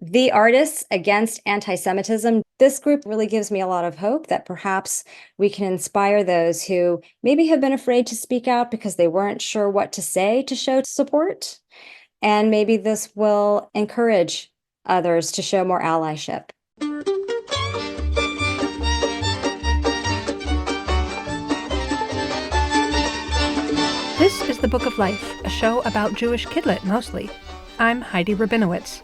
The Artists Against Antisemitism. This group really gives me a lot of hope that perhaps we can inspire those who maybe have been afraid to speak out because they weren't sure what to say to show support. And maybe this will encourage others to show more allyship. This is The Book of Life, a show about Jewish kidlit mostly. I'm Heidi Rabinowitz.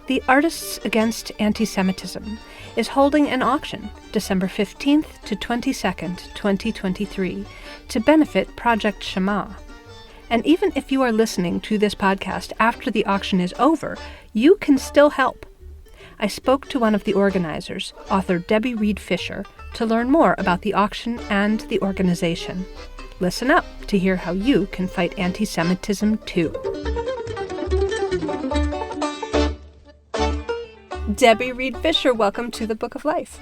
The Artists Against Antisemitism is holding an auction December 15th to 22nd, 2023, to benefit Project Shema. And even if you are listening to this podcast after the auction is over, you can still help. I spoke to one of the organizers, author Debbie Reed Fischer, to learn more about the auction and the organization. Listen up to hear how you can fight anti-Semitism too. Debbie Reed Fischer, welcome to the Book of Life.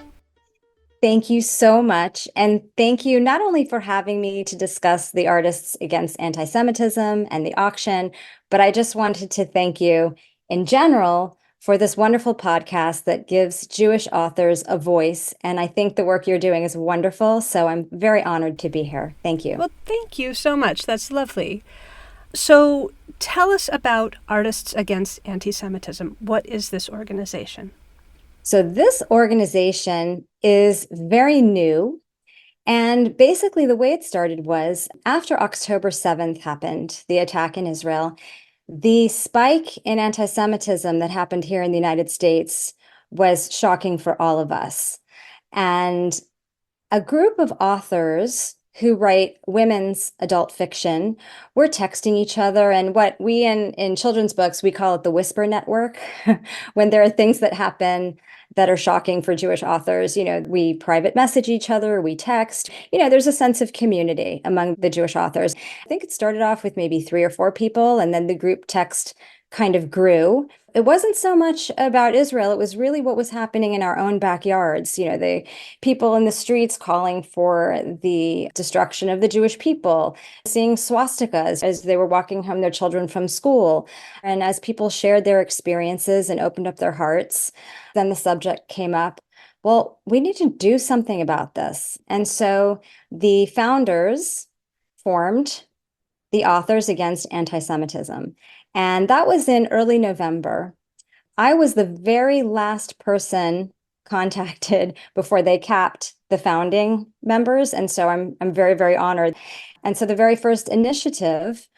Thank you so much. And thank you not only for having me to discuss the Artists Against Antisemitism and the auction, but I just wanted to thank you in general for this wonderful podcast that gives Jewish authors a voice. And I think the work you're doing is wonderful. So I'm very honored to be here. Thank you. Well, thank you so much. That's lovely. So tell us about Artists Against Antisemitism. What is this organization? So this organization is very new. And basically the way it started was after October 7th happened, the attack in Israel, the spike in anti-Semitism that happened here in the United States was shocking for all of us. And a group of authors who write women's adult fiction were texting each other, and what we in children's books, we call it the whisper network. When there are things that happen that are shocking for Jewish authors, we private message each other, we text, there's a sense of community among the Jewish authors. I think it started off with maybe 3 or 4 people, and then the group text kind of grew. It wasn't so much about Israel. It was really what was happening in our own backyards. The people in the streets calling for the destruction of the Jewish people, seeing swastikas as they were walking home their children from school. And as people shared their experiences and opened up their hearts, then the subject came up. Well, we need to do something about this. And so the founders formed the Authors Against Antisemitism. And that was in early November. I was the very last person contacted before they capped the founding members. And so I'm very, very honored. And so the very first initiative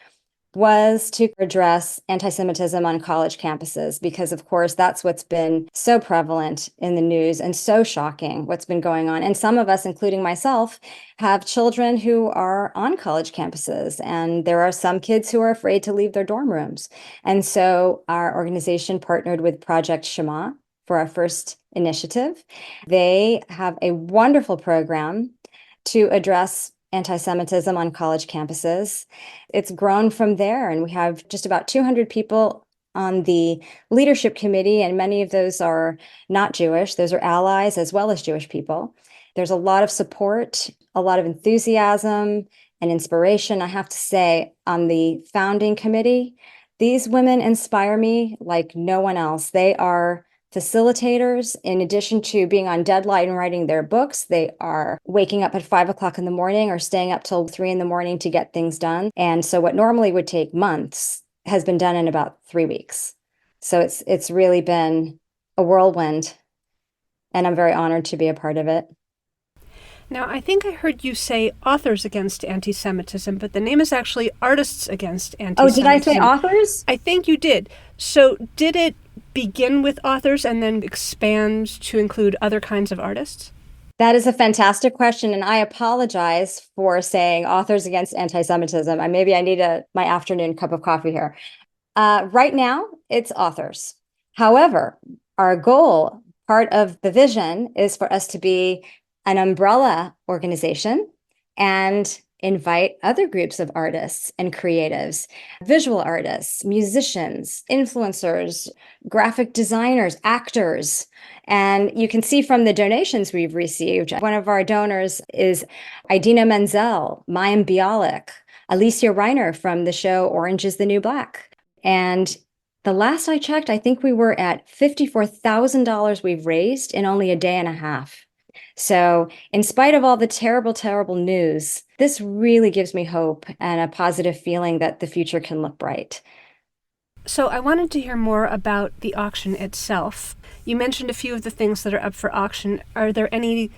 was to address anti-Semitism on college campuses, because of course that's what's been so prevalent in the news and so shocking what's been going on. And some of us, including myself, have children who are on college campuses, and there are some kids who are afraid to leave their dorm rooms. And so our organization partnered with Project Shema for our first initiative. They have a wonderful program to address anti-Semitism on college campuses. It's grown from there, and we have just about 200 people on the leadership committee, and many of those are not Jewish. Those are allies as well as Jewish people. There's a lot of support, a lot of enthusiasm and inspiration. I have to say, on the founding committee, these women inspire me like no one else. They are facilitators. In addition to being on deadline and writing their books, they are waking up at 5 o'clock in the morning or staying up till 3 in the morning to get things done. And so what normally would take months has been done in about 3 weeks. So it's really been a whirlwind, and I'm very honored to be a part of it. Now, I think I heard you say Authors Against Antisemitism, but the name is actually Artists Against Antisemitism. Oh, did I say authors? I think you did. So did it begin with authors and then expand to include other kinds of artists? That is a fantastic question, and I apologize for saying Authors Against Antisemitism. Maybe I need my afternoon cup of coffee here. Right now, it's authors. However, our goal, part of the vision, is for us to be an umbrella organization and invite other groups of artists and creatives, visual artists, musicians, influencers, graphic designers, actors. And you can see from the donations we've received, one of our donors is Idina Menzel, Mayim Bialik, Alicia Reiner from the show Orange is the New Black. And The last I checked, I think we were at $54,000 we've raised in only a day and a half. So, in spite of all the terrible, terrible news, this really gives me hope and a positive feeling that the future can look bright. So I wanted to hear more about the auction itself. You mentioned a few of the things that are up for auction. Are there any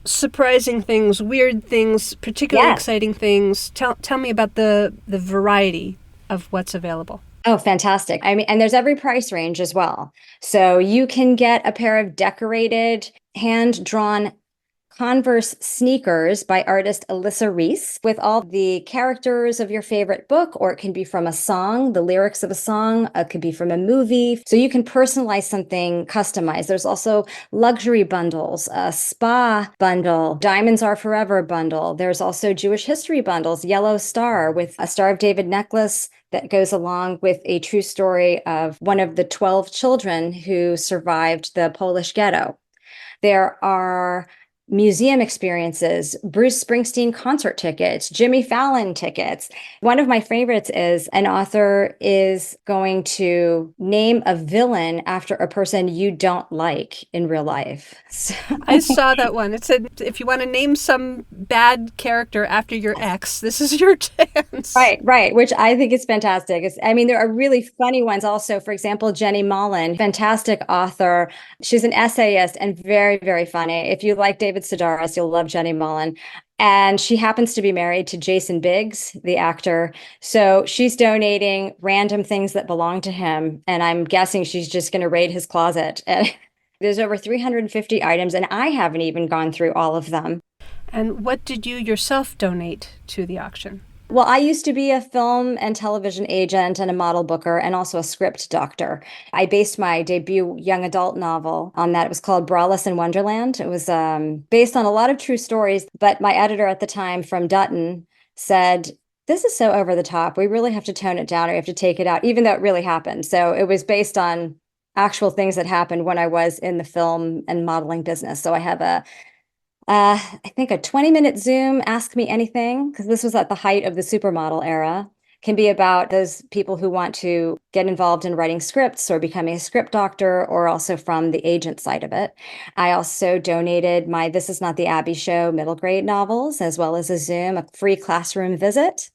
surprising things, weird things, particularly Yes. exciting things? Tell me about the variety of what's available. Oh, fantastic. I mean, and there's every price range as well. So you can get a pair of decorated, hand-drawn Converse sneakers by artist Alyssa Reese with all the characters of your favorite book, or it can be from a song, the lyrics of a song. It could be from a movie. So you can personalize something customized. There's also luxury bundles, a spa bundle, Diamonds Are Forever bundle. There's also Jewish history bundles, Yellow Star with a Star of David necklace that goes along with a true story of one of the 12 children who survived the Polish ghetto. There are museum experiences, Bruce Springsteen concert tickets, Jimmy Fallon tickets. One of my favorites is an author is going to name a villain after a person you don't like in real life. So, I saw that one. It said, if you want to name some bad character after your ex, this is your chance. right, which I think is fantastic. I mean, there are really funny ones also. For example, Jenny Mullen, fantastic author. She's an essayist and very, very funny. If you like David Sedaris, you'll love Jenny Mullen. And she happens to be married to Jason Biggs, the actor. So she's donating random things that belong to him. And I'm guessing she's just going to raid his closet. And there's over 350 items, and I haven't even gone through all of them. And what did you yourself donate to the auction? Well, I used to be a film and television agent and a model booker and also a script doctor. I based my debut young adult novel on that. It was called Braless in Wonderland. It was based on a lot of true stories, but my editor at the time from Dutton said, this is so over the top. We really have to tone it down or we have to take it out, even though it really happened. So it was based on actual things that happened when I was in the film and modeling business. So I have I think a 20-minute Zoom, Ask Me Anything, because this was at the height of the supermodel era, can be about those people who want to get involved in writing scripts or becoming a script doctor, or also from the agent side of it. I also donated my This Is Not the Abby Show middle grade novels, as well as a Zoom, a free classroom visit.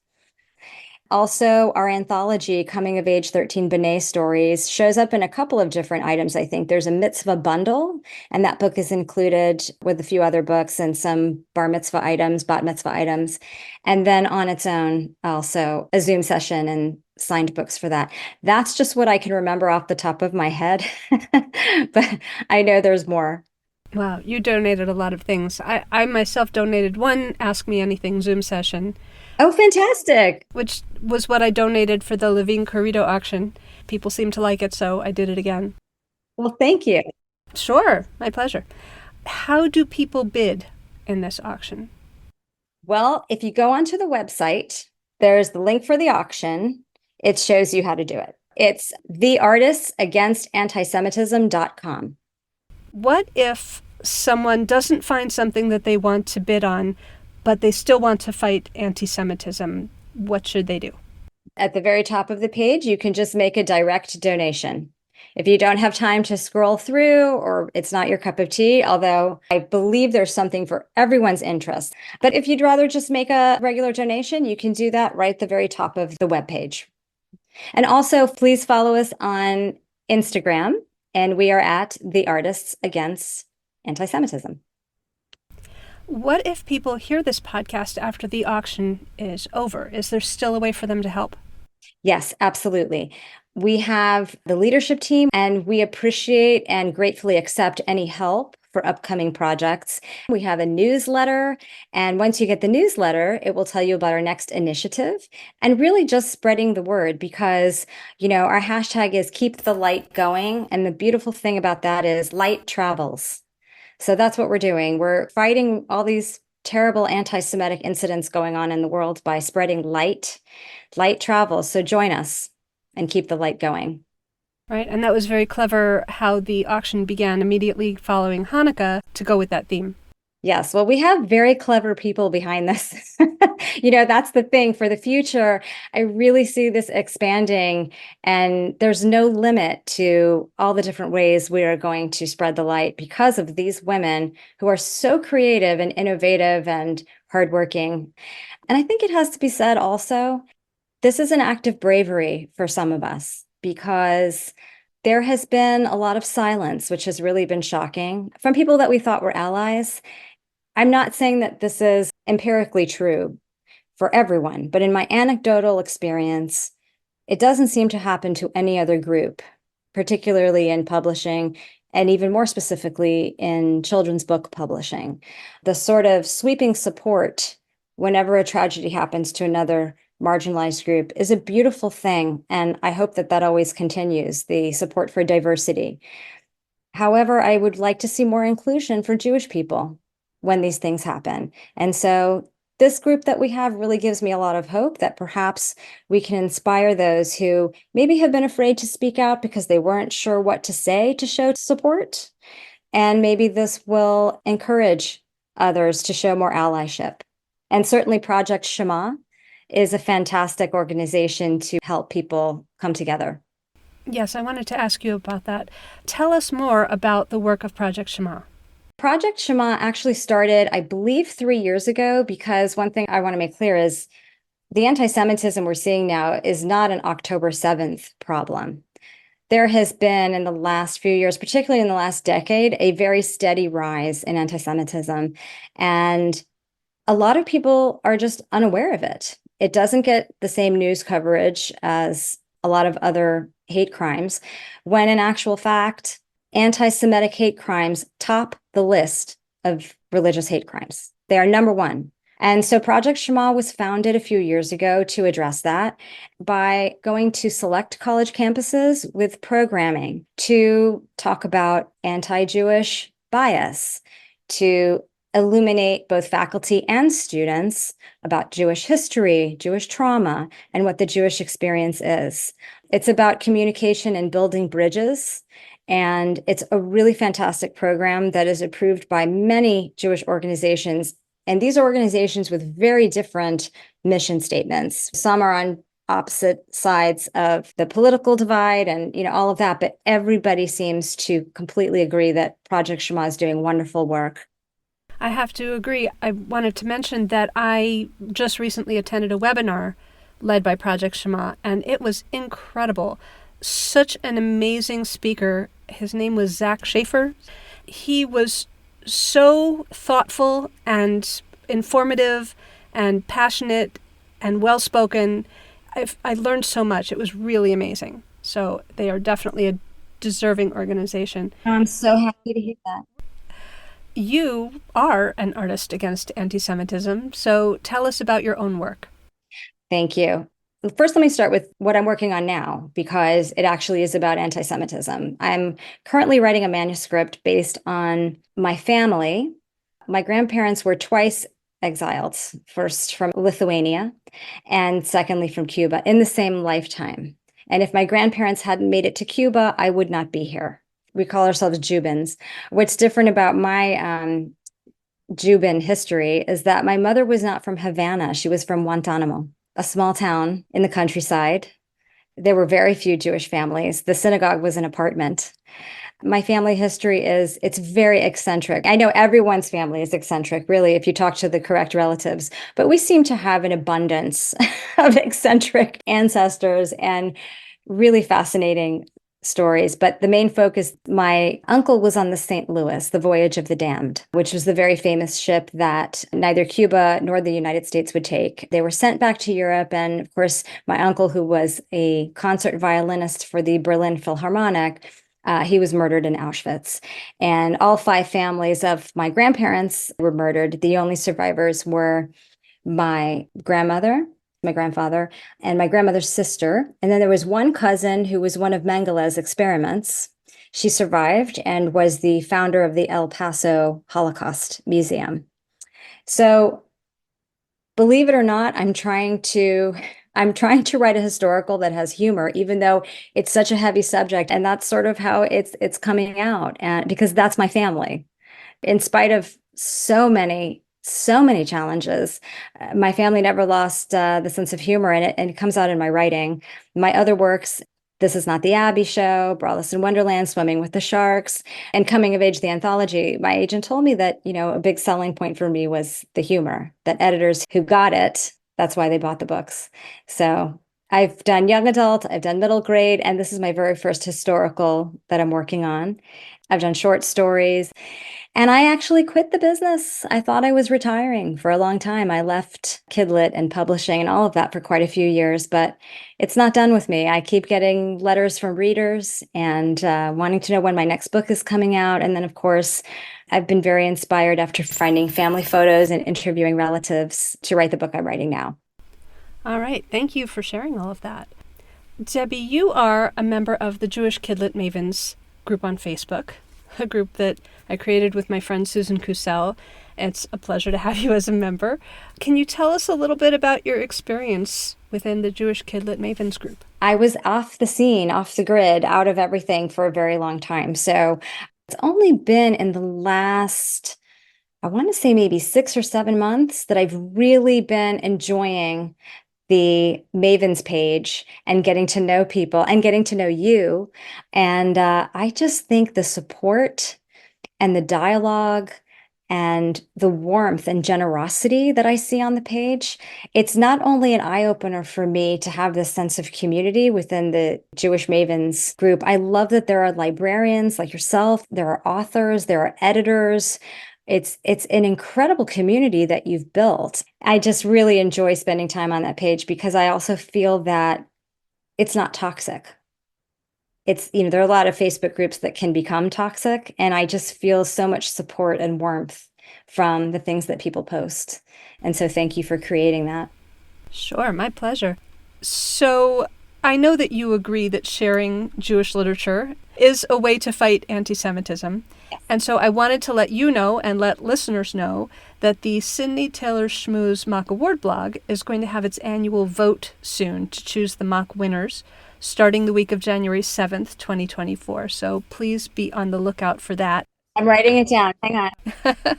Also, our anthology, Coming of Age 13 B'nai Stories, shows up in a couple of different items, I think. There's a mitzvah bundle, and that book is included with a few other books and some bar mitzvah items, bat mitzvah items. And then on its own, also a Zoom session and signed books for that. That's just what I can remember off the top of my head, but I know there's more. Wow, you donated a lot of things. I myself donated one Ask Me Anything Zoom session. Oh, fantastic. Which was what I donated for the Levine Corrido auction. People seemed to like it, so I did it again. Well, thank you. Sure, my pleasure. How do people bid in this auction? Well, if you go onto the website, there's the link for the auction. It shows you how to do it. It's theartistsagainstantisemitism.com. What if someone doesn't find something that they want to bid on, but they still want to fight anti-Semitism? What should they do? At the very top of the page, you can just make a direct donation. If you don't have time to scroll through or it's not your cup of tea, although I believe there's something for everyone's interest. But if you'd rather just make a regular donation, you can do that right at the very top of the webpage. And also, please follow us on Instagram, and we are at the Artists Against Antisemitism. What if people hear this podcast after the auction is over? Is there still a way for them to help? Yes, absolutely. We have the leadership team, and we appreciate and gratefully accept any help for upcoming projects. We have a newsletter, and once you get the newsletter, it will tell you about our next initiative and really just spreading the word because, our hashtag is keep the light going. And the beautiful thing about that is light travels. So that's what we're doing. We're fighting all these terrible anti-Semitic incidents going on in the world by spreading light. Light travels. So join us and keep the light going. Right. And that was very clever how the auction began immediately following Hanukkah to go with that theme. Yes, well, we have very clever people behind this. That's the thing for the future. I really see this expanding, and there's no limit to all the different ways we are going to spread the light because of these women who are so creative and innovative and hardworking. And I think it has to be said also, this is an act of bravery for some of us because there has been a lot of silence, which has really been shocking from people that we thought were allies. I'm not saying that this is empirically true for everyone, but in my anecdotal experience, it doesn't seem to happen to any other group, particularly in publishing, and even more specifically in children's book publishing. The sort of sweeping support whenever a tragedy happens to another marginalized group is a beautiful thing. And I hope that that always continues, the support for diversity. However, I would like to see more inclusion for Jewish people when these things happen. And so this group that we have really gives me a lot of hope that perhaps we can inspire those who maybe have been afraid to speak out because they weren't sure what to say to show support. And maybe this will encourage others to show more allyship. And certainly Project Shema is a fantastic organization to help people come together. Yes, I wanted to ask you about that. Tell us more about the work of Project Shema. Project Shema actually started, I believe, 3 years ago, because one thing I want to make clear is the anti-Semitism we're seeing now is not an October 7th problem. There has been in the last few years, particularly in the last decade, a very steady rise in anti-Semitism. And a lot of people are just unaware of it. It doesn't get the same news coverage as a lot of other hate crimes, when in actual fact, anti-Semitic hate crimes top the list of religious hate crimes. They are number one. And so Project Shema was founded a few years ago to address that by going to select college campuses with programming to talk about anti-Jewish bias, to illuminate both faculty and students about Jewish history, Jewish trauma, and what the Jewish experience is. It's about communication and building bridges. And it's a really fantastic program that is approved by many Jewish organizations. And these are organizations with very different mission statements. Some are on opposite sides of the political divide and all of that, but everybody seems to completely agree that Project Shema is doing wonderful work. I have to agree. I wanted to mention that I just recently attended a webinar led by Project Shema, and it was incredible. Such an amazing speaker. His name was Zach Schaefer. He was so thoughtful and informative and passionate and well-spoken. I learned so much. It was really amazing. So they are definitely a deserving organization. I'm so happy to hear that. You are an artist against anti-Semitism, so tell us about your own work. Thank you. First, let me start with what I'm working on now, because it actually is about anti-Semitism. I'm currently writing a manuscript based on my family. My grandparents were twice exiled, first from Lithuania and secondly from Cuba in the same lifetime. And if my grandparents hadn't made it to Cuba, I would not be here. We call ourselves Jubins. What's different about my Jubin history is that my mother was not from Havana. She was from Guantanamo, a small town in the countryside. There were very few Jewish families. The synagogue was an apartment. My family history it's very eccentric. I know everyone's family is eccentric, really, if you talk to the correct relatives, but we seem to have an abundance of eccentric ancestors and really fascinating stories. But the main focus, my uncle was on the St. Louis, the Voyage of the Damned, which was the very famous ship that neither Cuba nor the United States would take. They were sent back to Europe. And of course, my uncle, who was a concert violinist for the Berlin Philharmonic, he was murdered in Auschwitz. And all five families of my grandparents were murdered. The only survivors were my grandmother, my grandfather, and my grandmother's sister. And then there was one cousin who was one of Mengele's experiments. She survived and was the founder of the El Paso Holocaust Museum. So believe it or not, I'm trying to write a historical that has humor, even though it's such a heavy subject. And that's sort of how it's coming out, and because that's my family. In spite of so many challenges. My family never lost the sense of humor in it, and it comes out in my writing. My other works, This Is Not the Abbey Show, Braless in Wonderland, Swimming with the Sharks, and Coming of Age, the anthology. My agent told me that, a big selling point for me was the humor, that editors who got it, that's why they bought the books. So I've done young adult, I've done middle grade, and this is my very first historical that I'm working on. I've done short stories. And I actually quit the business. I thought I was retiring for a long time. I left Kidlit and publishing and all of that for quite a few years, but it's not done with me. I keep getting letters from readers and wanting to know when my next book is coming out. And then, of course, I've been very inspired after finding family photos and interviewing relatives to write the book I'm writing now. All right. Thank you for sharing all of that. Debbie, you are a member of the Jewish Kidlit Mavens group on Facebook, a group that I created with my friend Susan Kusel. It's a pleasure to have you as a member. Can you tell us a little bit about your experience within the Jewish Kidlit Mavens group? I was off the scene, off the grid, out of everything for a very long time. So it's only been in the last, I want to say maybe 6 or 7 months that I've really been enjoying the Mavens page and getting to know people and getting to know you. And I just think the support and the dialogue and the warmth and generosity that I see on the page, it's not only an eye opener for me to have this sense of community within the Jewish Mavens group. I love that there are librarians like yourself, there are authors, there are editors. It's an incredible community that you've built. I just really enjoy spending time on that page because I also feel that it's not toxic. There are a lot of Facebook groups that can become toxic, and I just feel so much support and warmth from the things that people post. And so thank you for creating that. Sure, my pleasure. So I know that you agree that sharing Jewish literature is a way to fight anti-Semitism. And so I wanted to let you know and let listeners know that the Sidney Taylor Schmooze Mock Award blog is going to have its annual vote soon to choose the mock winners, starting the week of January 7th, 2024. So please be on the lookout for that. I'm writing it down. Hang on.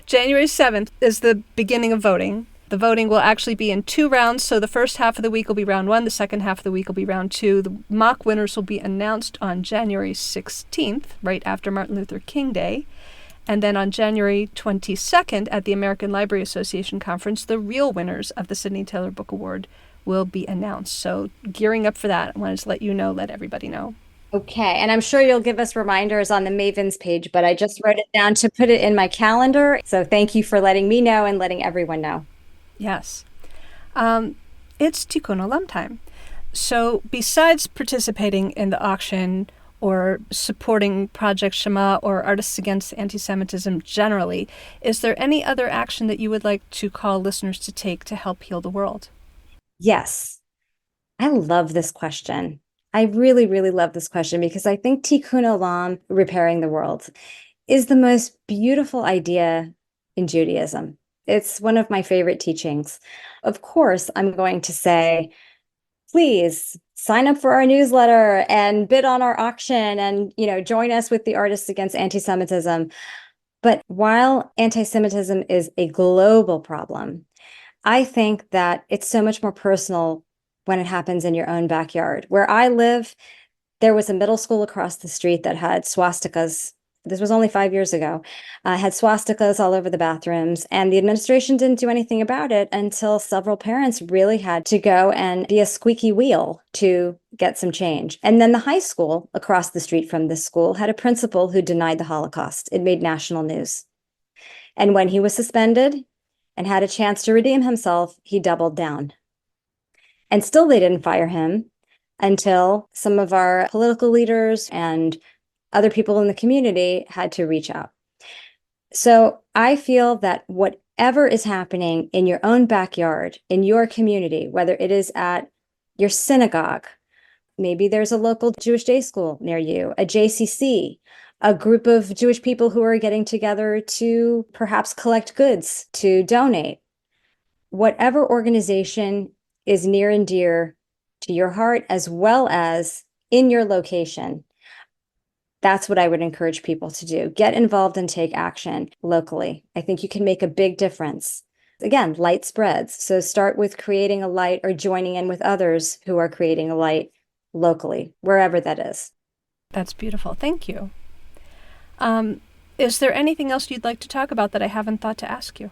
January 7th is the beginning of voting. The voting will actually be in 2 rounds. So the first half of the week will be round 1. The second half of the week will be round 2. The mock winners will be announced on January 16th, right after Martin Luther King Day. And then on January 22nd at the American Library Association Conference, the real winners of the Sidney Taylor Book Award will be announced. So gearing up for that, I wanted to let you know, let everybody know. Okay. And I'm sure you'll give us reminders on the Mavens page, but I just wrote it down to put it in my calendar. So thank you for letting me know and letting everyone know. Yes. It's Tikkun Olam time. So besides participating in the auction or supporting Project Shema or Artists Against Antisemitism generally, is there any other action that you would like to call listeners to take to help heal the world? Yes. I love this question. I really, really love this question because I think Tikkun Olam, repairing the world, is the most beautiful idea in Judaism. It's one of my favorite teachings. Of course, I'm going to say, please sign up for our newsletter and bid on our auction and, join us with the Artists Against Antisemitism. But while anti-Semitism is a global problem, I think that it's so much more personal when it happens in your own backyard. Where I live, there was a middle school across the street that had swastikas. This was only 5 years ago, had swastikas all over the bathrooms, and the administration didn't do anything about it until several parents really had to go and be a squeaky wheel to get some change. And then the high school across the street from this school had a principal who denied the Holocaust. It made national news. And when he was suspended and had a chance to redeem himself, he doubled down. And still they didn't fire him until some of our political leaders and other people in the community had to reach out. So I feel that whatever is happening in your own backyard, in your community, whether it is at your synagogue, maybe there's a local Jewish day school near you, a JCC, a group of Jewish people who are getting together to perhaps collect goods, to donate. Whatever organization is near and dear to your heart, as well as in your location, That's what I would encourage people to do. Get involved and take action locally. I think you can make a big difference. Again, light spreads. So start with creating a light or joining in with others who are creating a light locally, wherever that is. That's beautiful. Thank you. Is there anything else you'd like to talk about that I haven't thought to ask you?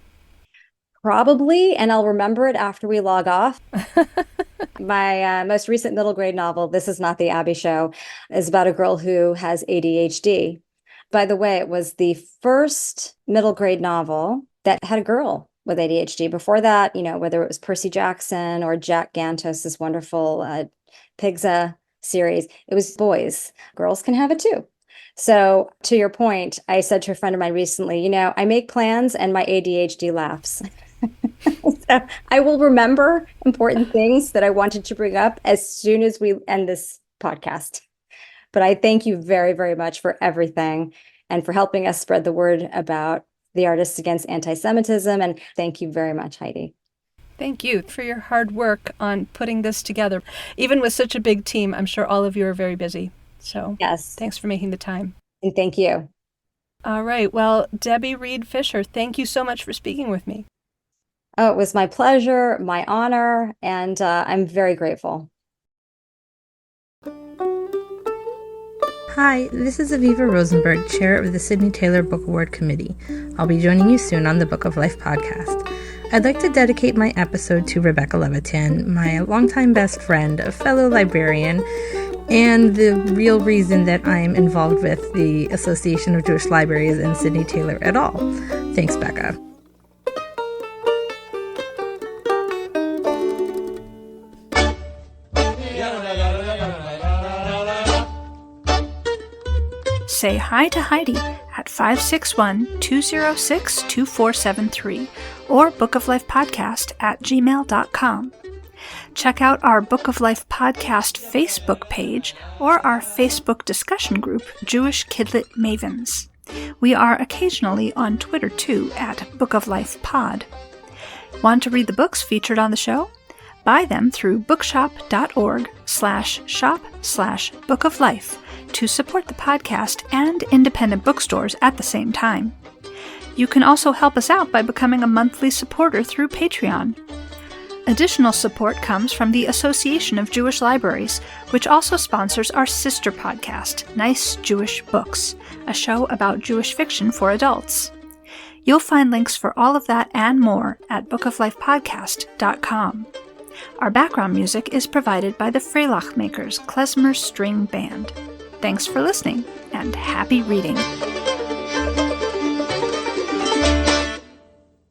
Probably, and I'll remember it after we log off. My most recent middle grade novel, This Is Not the Abby Show, is about a girl who has ADHD. By the way, it was the first middle grade novel that had a girl with ADHD. Before that, whether it was Percy Jackson or Jack Gantos's wonderful Pigza series, it was boys. Girls can have it too. So to your point, I said to a friend of mine recently, I make plans and my ADHD laughs. So I will remember important things that I wanted to bring up as soon as we end this podcast. But I thank you very, very much for everything and for helping us spread the word about the Artists Against Antisemitism. And thank you very much, Heidi. Thank you for your hard work on putting this together. Even with such a big team, I'm sure all of you are very busy. So yes, thanks for making the time. And thank you. All right. Well, Debbie Reed Fischer, thank you so much for speaking with me. Oh, it was my pleasure, my honor, and I'm very grateful. Hi, this is Aviva Rosenberg, Chair of the Sidney Taylor Book Award Committee. I'll be joining you soon on the Book of Life podcast. I'd like to dedicate my episode to Rebecca Levitan, my longtime best friend, a fellow librarian, and the real reason that I'm involved with the Association of Jewish Libraries and Sidney Taylor at all. Thanks, Becca. Say hi to Heidi at 561-206-2473 or bookoflifepodcast@gmail.com. Check out our Book of Life podcast Facebook page or our Facebook discussion group, Jewish Kidlit Mavens. We are occasionally on Twitter too at Book of Life Pod. Want to read the books featured on the show? Buy them through bookshop.org/shop/bookoflife to support the podcast and independent bookstores at the same time. You can also help us out by becoming a monthly supporter through Patreon. Additional support comes from the Association of Jewish Libraries, which also sponsors our sister podcast, Nice Jewish Books, a show about Jewish fiction for adults. You'll find links for all of that and more at bookoflifepodcast.com. Our background music is provided by the Freilach Makers Klezmer String Band. Thanks for listening, and happy reading!